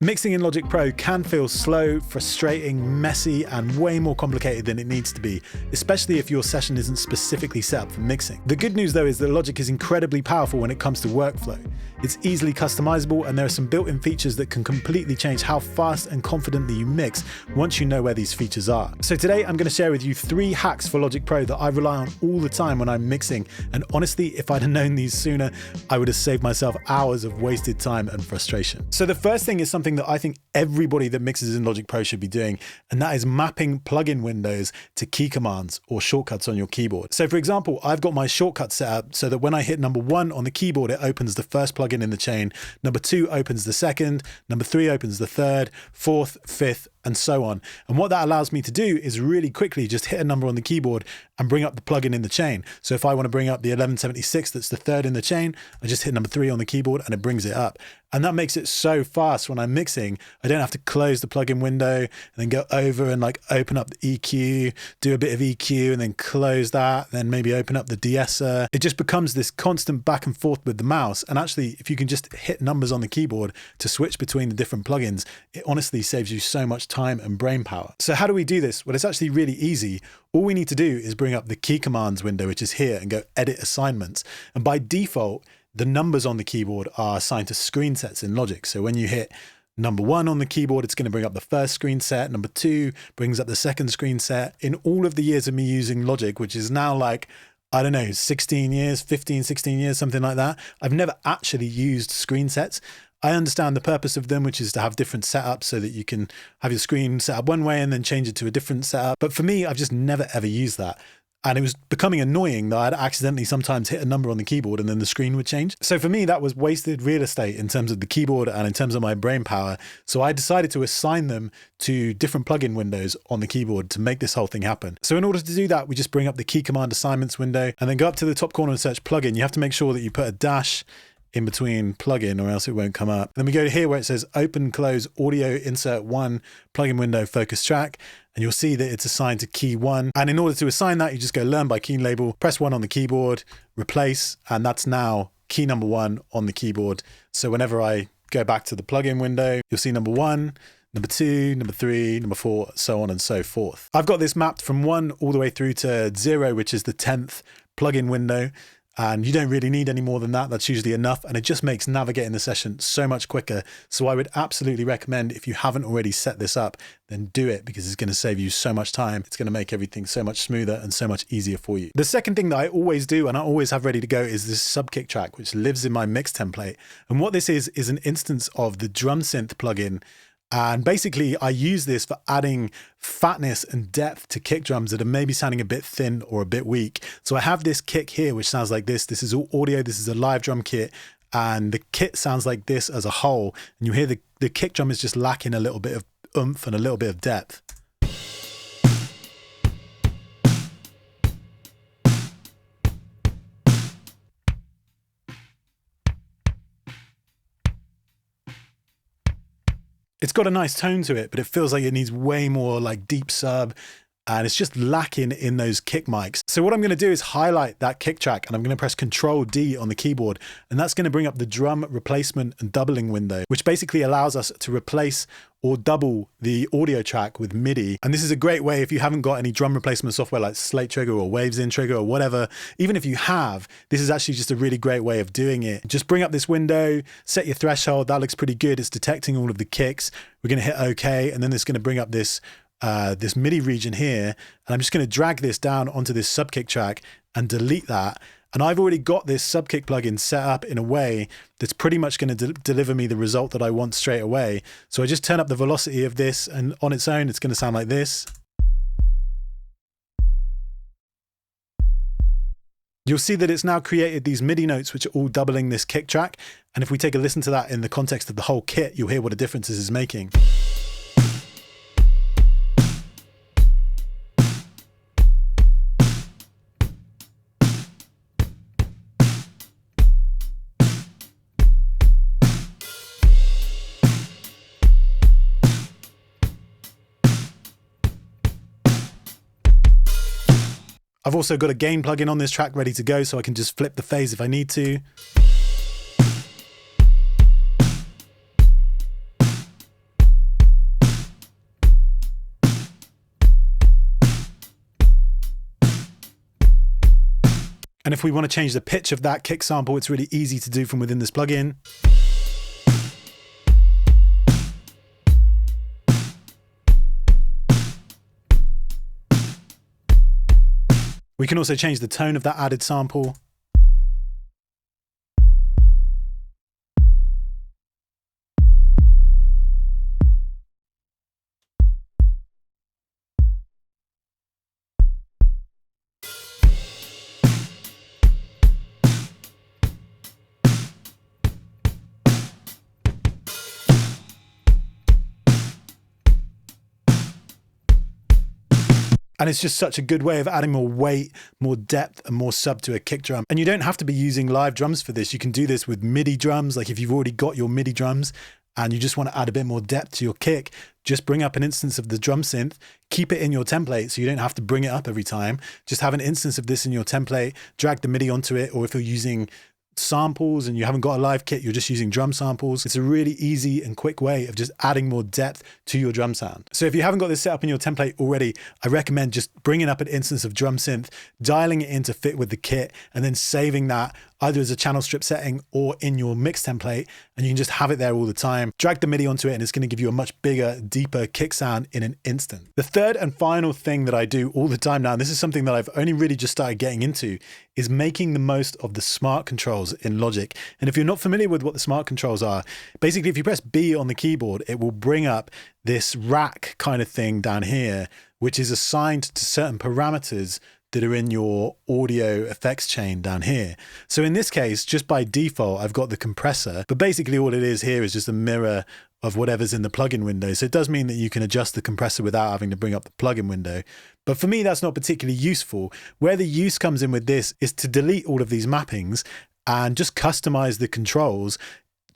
Mixing in Logic Pro can feel slow, frustrating, messy, and way more complicated than it needs to be, especially if your session isn't specifically set up for mixing. The good news though is that Logic is incredibly powerful when it comes to workflow. It's easily customizable, and there are some built-in features that can completely change how fast and confidently you mix once you know where these features are. So today I'm going to share with you 3 hacks for Logic Pro that I rely on all the time when I'm mixing, and honestly, if I'd have known these sooner, I would have saved myself hours of wasted time and frustration. So the first thing is something that I think everybody that mixes in Logic Pro should be doing, and that is mapping plugin windows to key commands or shortcuts on your keyboard. So for example, I've got my shortcut set up so that when I hit number 1 on the keyboard, it opens the first plugin in the chain, number 2 opens the second, number 3 opens the third, 4th, 5th, and so on. And what that allows me to do is really quickly just hit a number on the keyboard and bring up the plugin in the chain. So if I want to bring up the 1176, that's the 3rd in the chain, I just hit number 3 on the keyboard and it brings it up. And that makes it so fast when I'm mixing. I don't have to close the plugin window and then go over and like open up the EQ, do a bit of EQ and then close that, then maybe open up the de-esser. It just becomes this constant back and forth with the mouse. And actually, if you can just hit numbers on the keyboard to switch between the different plugins, it honestly saves you so much time and brain power. So how do we do this? Well, it's actually really easy. All we need to do is bring up the key commands window, which is here, and go edit assignments. And by default, the numbers on the keyboard are assigned to screen sets in Logic. So when you hit number 1 on the keyboard, it's going to bring up the first screen set. Number 2 brings up the second screen set. In all of the years of me using Logic, which is now like, I don't know, 16 years, 15, 16 years, something like that, I've never actually used screen sets. I understand the purpose of them, which is to have different setups so that you can have your screen set up one way and then change it to a different setup. But for me, I've just never ever used that. And it was becoming annoying that I'd accidentally sometimes hit a number on the keyboard and then the screen would change. So for me, that was wasted real estate in terms of the keyboard and in terms of my brain power. So I decided to assign them to different plugin windows on the keyboard to make this whole thing happen. So in order to do that, we just bring up the key command assignments window and then go up to the top corner and search plugin. You have to make sure that you put a dash in between plugin or else it won't come up. Then we go to here where it says open, close, audio, insert 1, plugin window, focus track. And you'll see that it's assigned to key 1. And in order to assign that, you just go learn by key label, press 1 on the keyboard, replace, and that's now key number 1 on the keyboard. So whenever I go back to the plugin window, you'll see number 1, number 2, number 3, number 4, so on and so forth. I've got this mapped from 1 all the way through to 0, which is the 10th plugin window. And you don't really need any more than that. That's usually enough. And it just makes navigating the session so much quicker. So I would absolutely recommend, if you haven't already set this up, then do it, because it's going to save you so much time. It's going to make everything so much smoother and so much easier for you. The second thing that I always do and I always have ready to go is this subkick track, which lives in my mix template. And what this is an instance of the drum synth plugin. And basically, I use this for adding fatness and depth to kick drums that are maybe sounding a bit thin or a bit weak. So I have this kick here, which sounds like this. This is all audio. This is a live drum kit. And the kit sounds like this as a whole. And you hear the kick drum is just lacking a little bit of oomph and a little bit of depth. It's got a nice tone to it, but it feels like it needs way more like deep sub, and it's just lacking in those kick mics. So what I'm going to do is highlight that kick track, and I'm going to press Control D on the keyboard, and that's going to bring up the drum replacement and doubling window, which basically allows us to replace or double the audio track with MIDI. And this is a great way if you haven't got any drum replacement software like Slate Trigger or Waves In Trigger or whatever. Even if you have, this is actually just a really great way of doing it. Just bring up this window, set your threshold. That looks pretty good. It's detecting all of the kicks. We're going to hit OK, and then it's going to bring up this this MIDI region here. And I'm just going to drag this down onto this subkick track and delete that. And I've already got this subkick plugin set up in a way that's pretty much going to deliver me the result that I want straight away. So I just turn up the velocity of this, and on its own, it's going to sound like this. You'll see that it's now created these MIDI notes, which are all doubling this kick track. And if we take a listen to that in the context of the whole kit, you'll hear what a difference this is making. I've also got a gain plugin on this track ready to go, so I can just flip the phase if I need to. And if we want to change the pitch of that kick sample, it's really easy to do from within this plugin. We can also change the tone of that added sample. And it's just such a good way of adding more weight, more depth, and more sub to a kick drum. And you don't have to be using live drums for this. You can do this with MIDI drums. Like if you've already got your MIDI drums and you just want to add a bit more depth to your kick, just bring up an instance of the drum synth, keep it in your template so you don't have to bring it up every time. Just have an instance of this in your template, drag the MIDI onto it, or if you're using samples and you haven't got a live kit, you're just using drum samples. It's a really easy and quick way of just adding more depth to your drum sound. So if you haven't got this set up in your template already, I recommend just bringing up an instance of drum synth, dialing it in to fit with the kit, and then saving that either as a channel strip setting or in your mix template, and you can just have it there all the time. Drag the MIDI onto it and it's going to give you a much bigger, deeper kick sound in an instant. The third and final thing that I do all the time now, and this is something that I've only really just started getting into, is making the most of the smart controls in Logic. And if you're not familiar with what the smart controls are, basically if you press B on the keyboard, it will bring up this rack kind of thing down here, which is assigned to certain parameters that are in your audio effects chain down here. So in this case, just by default, I've got the compressor, but basically all it is here is just a mirror of whatever's in the plugin window. So it does mean that you can adjust the compressor without having to bring up the plugin window. But for me, that's not particularly useful. Where the use comes in with this is to delete all of these mappings and just customize the controls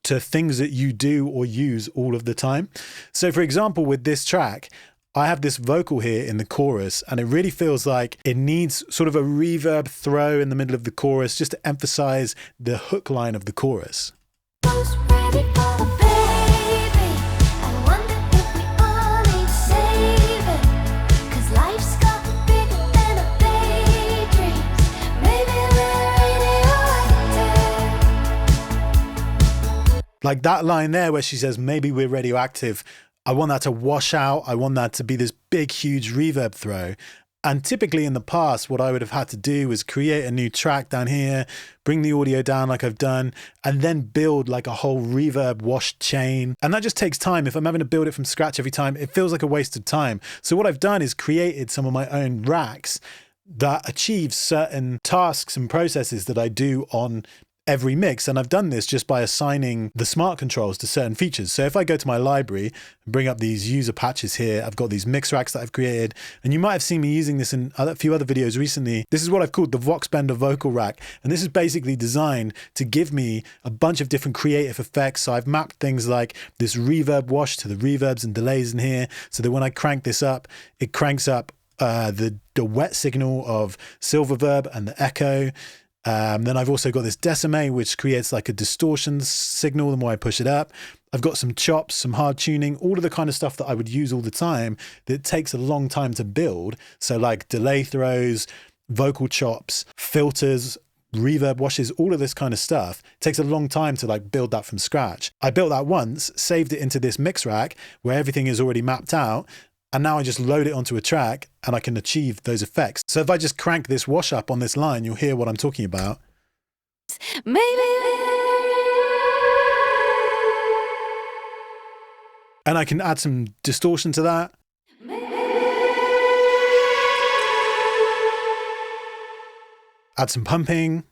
to things that you do or use all of the time. So for example, with this track, I have this vocal here in the chorus, and it really feels like it needs sort of a reverb throw in the middle of the chorus just to emphasize the hook line of the chorus. Like that line there where she says, maybe we're radioactive, I want that to wash out. I want that to be this big, huge reverb throw. And typically in the past, what I would have had to do was create a new track down here, bring the audio down like I've done, and then build like a whole reverb wash chain. And that just takes time. If I'm having to build it from scratch every time, it feels like a waste of time. So what I've done is created some of my own racks that achieve certain tasks and processes that I do on every mix. And I've done this just by assigning the smart controls to certain features. So if I go to my library and bring up these user patches here, I've got these mix racks that I've created, and you might have seen me using this in a few other videos recently. This is what I've called the Vox Bender vocal rack. And this is basically designed to give me a bunch of different creative effects. So I've mapped things like this reverb wash to the reverbs and delays in here, so that when I crank this up, it cranks up the wet signal of Silververb and the echo. Then I've also got this decimate, which creates like a distortion signal the more I push it up. I've got some chops, some hard tuning, all of the kind of stuff that I would use all the time that takes a long time to build. So like delay throws, vocal chops, filters, reverb washes, all of this kind of stuff. It takes a long time to like build that from scratch. I built that once, saved it into this mix rack where everything is already mapped out. And now I just load it onto a track and I can achieve those effects. So if I just crank this wash up on this line, you'll hear what I'm talking about. And I can add some distortion to that. Add some pumping.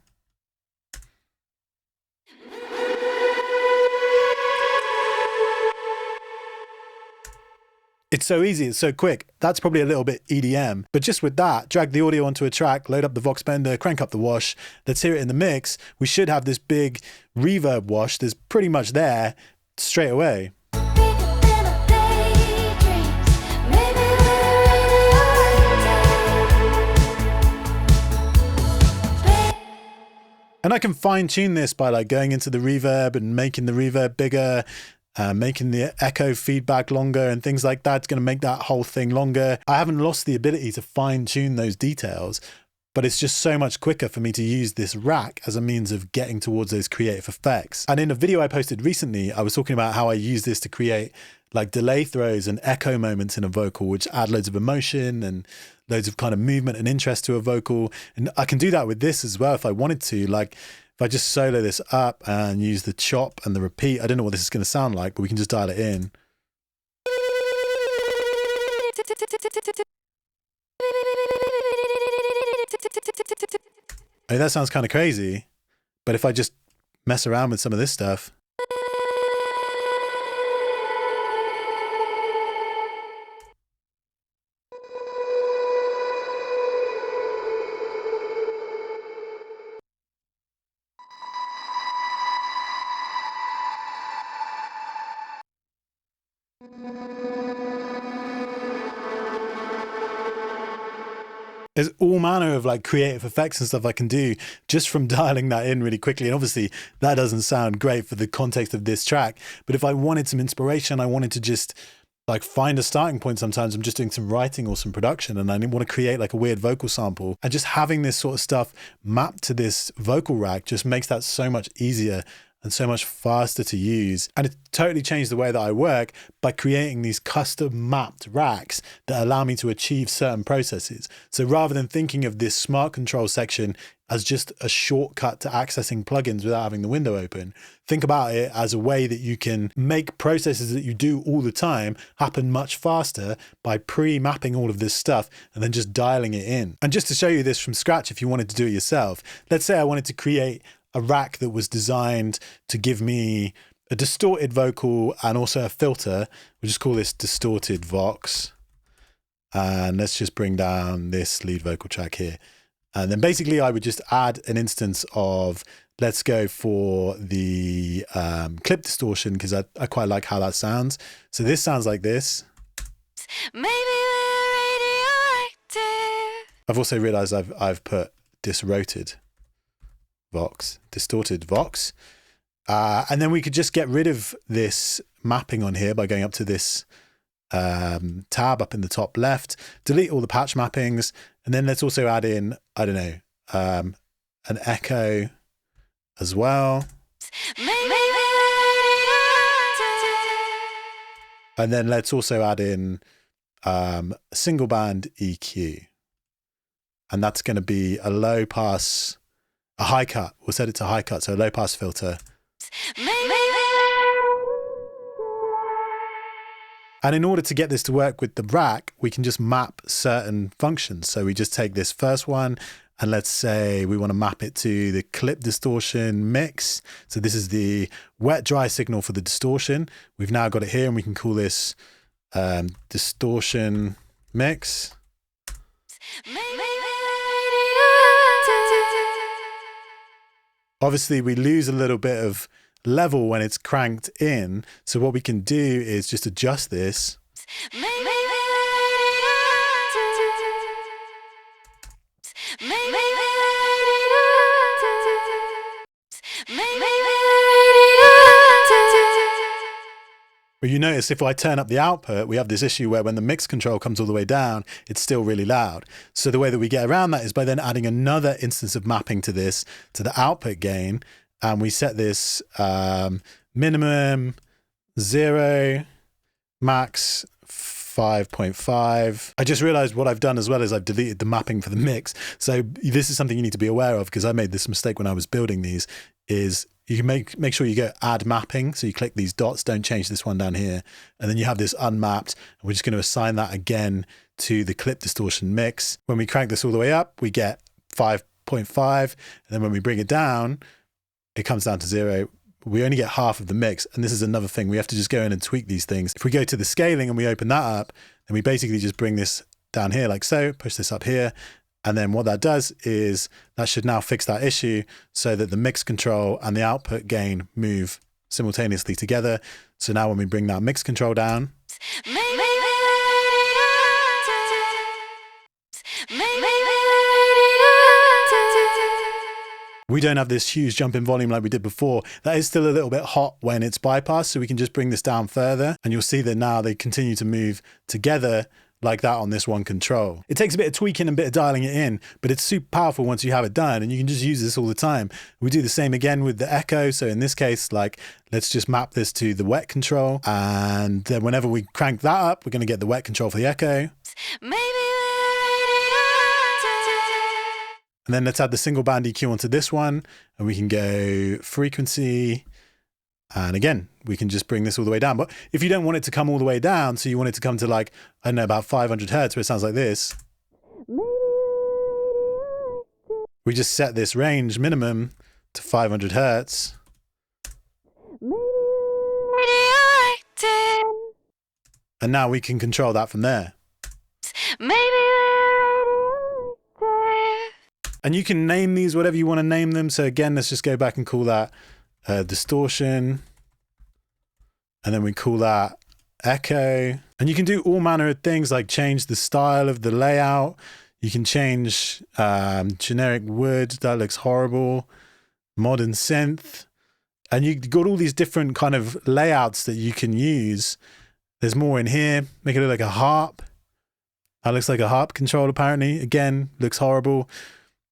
It's so easy, it's so quick. That's probably a little bit EDM, but just with that, drag the audio onto a track, load up the Vox Bender, crank up the wash. Let's hear it in the mix. We should have this big reverb wash that's pretty much there straight away. And I can fine tune this by like going into the reverb and making the reverb bigger, making the echo feedback longer and things like that. It's going to make that whole thing longer. I haven't lost the ability to fine tune those details, but it's just so much quicker for me to use this rack as a means of getting towards those creative effects. And in a video I posted recently, I was talking about how I use this to create like delay throws and echo moments in a vocal, which add loads of emotion and loads of kind of movement and interest to a vocal. And I can do that with this as well if I wanted to. Like if I just solo this up and use the chop and the repeat, I don't know what this is going to sound like, but we can just dial it in. I mean, that sounds kind of crazy, but if I just mess around with some of this stuff. There's all manner of like creative effects and stuff I can do just from dialing that in really quickly. And obviously that doesn't sound great for the context of this track, but if I wanted some inspiration, I wanted to just like find a starting point. Sometimes I'm just doing some writing or some production and I want to create like a weird vocal sample, and just having this sort of stuff mapped to this vocal rack just makes that so much easier and so much faster to use. And it totally changed the way that I work by creating these custom mapped racks that allow me to achieve certain processes. So rather than thinking of this smart control section as just a shortcut to accessing plugins without having the window open, think about it as a way that you can make processes that you do all the time happen much faster by pre-mapping all of this stuff and then just dialing it in. And just to show you this from scratch, if you wanted to do it yourself, let's say I wanted to create a rack that was designed to give me a distorted vocal and also a filter. We'll just call this distorted vox. And let's just bring down this lead vocal track here. And then basically I would just add an instance of, let's go for the clip distortion, because I quite like how that sounds. So this sounds like this. Maybe radioactive. I've also realized I've put disroted vox, distorted vox. And then we could just get rid of this mapping on here by going up to this tab up in the top left, delete all the patch mappings, and then let's also add in, I don't know, an echo as well. And then let's also add in a single band EQ. And that's going to be a low pass, a high cut. We'll set it to high cut, so a low pass filter. And in order to get this to work with the rack, we can just map certain functions. So we just take this first one and let's say we want to map it to the clip distortion mix. So this is the wet dry signal for the distortion. We've now got it here and we can call this distortion mix. Obviously we lose a little bit of level when it's cranked in, so what we can do is just adjust this. But you notice if I turn up the output, we have this issue where when the mix control comes all the way down, it's still really loud. So the way that we get around that is by then adding another instance of mapping to this, to the output gain. And we set this minimum 0, max 5.5. I just realized what I've done as well is I've deleted the mapping for the mix. So this is something you need to be aware of, because I made this mistake when I was building these, is you can make sure you go add mapping. So you click these dots, don't change this one down here. And then you have this unmapped. And we're just going to assign that again to the clip distortion mix. When we crank this all the way up, we get 5.5. And then when we bring it down, it comes down to 0. We only get half of the mix. And this is another thing. We have to just go in and tweak these things. If we go to the scaling and we open that up, then we basically just bring this down here like so, push this up here. And then what that does is that should now fix that issue so that the mix control and the output gain move simultaneously together. So now when we bring that mix control down, we don't have this huge jump in volume like we did before. That is still a little bit hot when it's bypassed, so we can just bring this down further, and you'll see that now they continue to move together like that on this one control. It takes a bit of tweaking and a bit of dialing it in, but it's super powerful once you have it done, and you can just use this all the time. We do the same again with the echo. So in this case, like, let's just map this to the wet control, and then whenever we crank that up, we're going to get the wet control for the echo. And then let's add the single band EQ onto this one, and we can go frequency. And again, we can just bring this all the way down. But if you don't want it to come all the way down, so you want it to come to like, I don't know, about 500 hertz, where it sounds like this, we just set this range minimum to 500 hertz. And now we can control that from there. And you can name these whatever you want to name them. So again, let's just go back and call that distortion. And then we call that echo. And you can do all manner of things, like change the style of the layout. You can change generic wood, that looks horrible. Modern synth. And you've got all these different kind of layouts that you can use. There's more in here. Make it look like a harp. That looks like a harp control apparently. Again, looks horrible.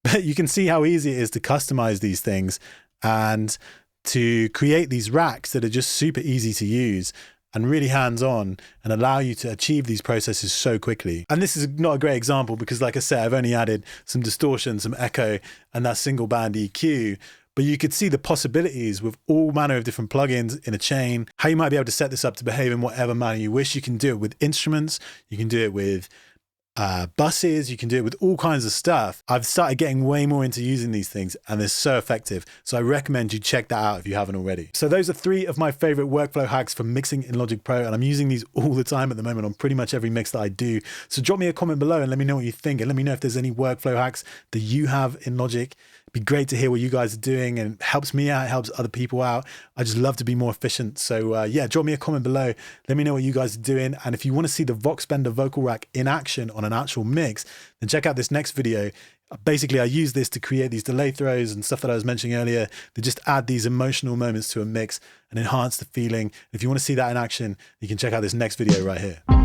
But you can see how easy it is to customize these things and to create these racks that are just super easy to use and really hands-on and allow you to achieve these processes so quickly. And this is not a great example because, like I said, I've only added some distortion, some echo, and that single band EQ. But you could see the possibilities with all manner of different plugins in a chain, how you might be able to set this up to behave in whatever manner you wish. You can do it with instruments, you can do it with buses, you can do it with all kinds of stuff. I've started getting way more into using these things and they're so effective. So I recommend you check that out if you haven't already. So those are 3 of my favorite workflow hacks for mixing in Logic Pro, and I'm using these all the time at the moment on pretty much every mix that I do. So drop me a comment below and let me know what you think, and let me know if there's any workflow hacks that you have in Logic. It'd be great to hear what you guys are doing, and it helps me out, it helps other people out. I just love to be more efficient. So yeah, drop me a comment below. Let me know what you guys are doing. And if you want to see the Vox Bender vocal rack in action on an actual mix, then check out this next video. Basically, I use this to create these delay throws and stuff that I was mentioning earlier that just add these emotional moments to a mix and enhance the feeling. If you want to see that in action, you can check out this next video right here.